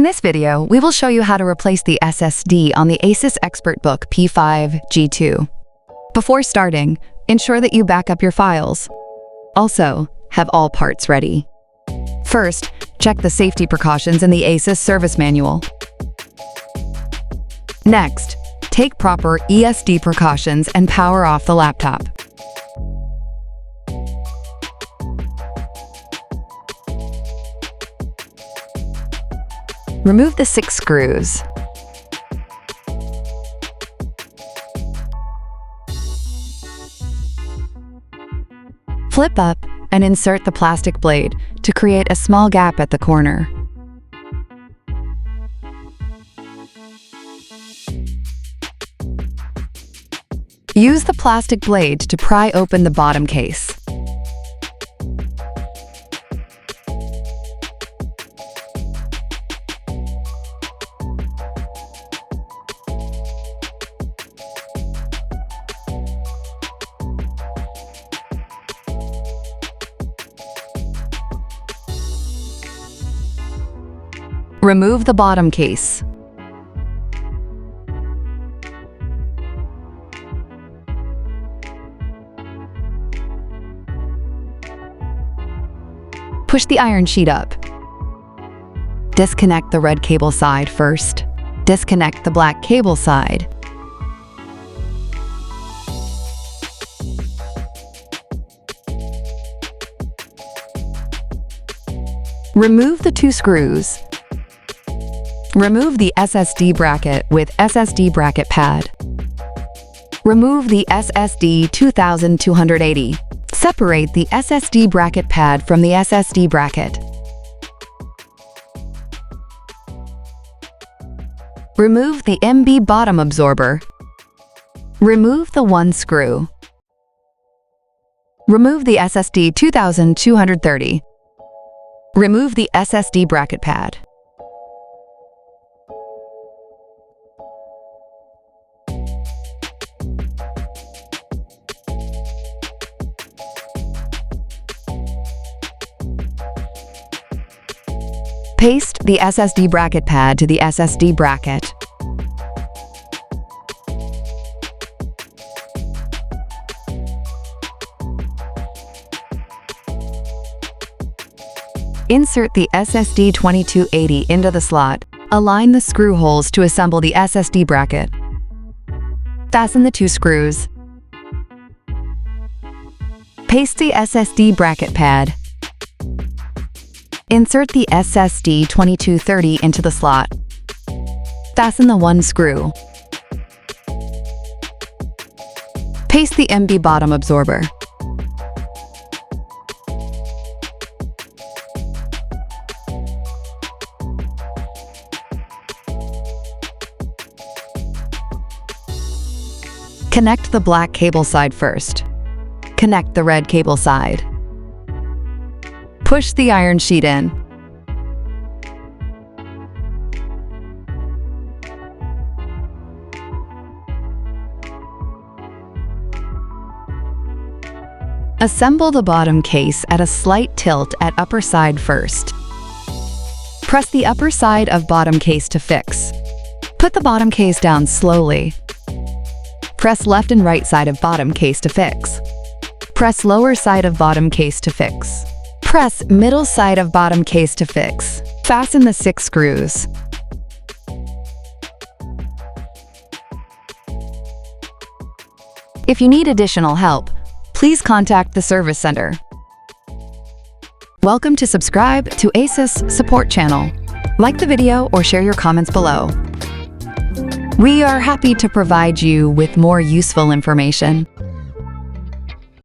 this video, we will show you how to replace the SSD on the ASUS ExpertBook P5 G2. Before starting, ensure that you back up your files. Also, have all parts ready. First, check the safety precautions in the ASUS service manual. Next, take proper ESD precautions and power off the laptop. Remove the 6 screws. Flip up and insert the plastic blade to create a small gap at the corner. Use the plastic blade to pry open the bottom case. Remove the bottom case. Push the iron sheet up. Disconnect the red cable side first. Disconnect the black cable side. Remove the 2 screws. Remove the SSD bracket with SSD bracket pad. Remove the SSD 2280. Separate the SSD bracket pad from the SSD bracket. Remove the MB bottom absorber. Remove the 1 screw. Remove the SSD 2230. Remove the SSD bracket pad. Paste the SSD bracket pad to the SSD bracket. Insert the SSD 2280 into the slot. Align the screw holes to assemble the SSD bracket. Fasten the 2 screws. Paste the SSD bracket pad. Insert the SSD 2230 into the slot. Fasten the 1 screw. Paste the MB bottom absorber. Connect the black cable side first. Connect the red cable side. Push the iron sheet in. Assemble the bottom case at a slight tilt at upper side first. Press the upper side of bottom case to fix. Put the bottom case down slowly. Press left and right side of bottom case to fix. Press lower side of bottom case to fix. Press middle side of bottom case to fix. Fasten the 6 screws. If you need additional help, please contact the service center. Welcome to subscribe to ASUS support channel. Like the video or share your comments below. We are happy to provide you with more useful information.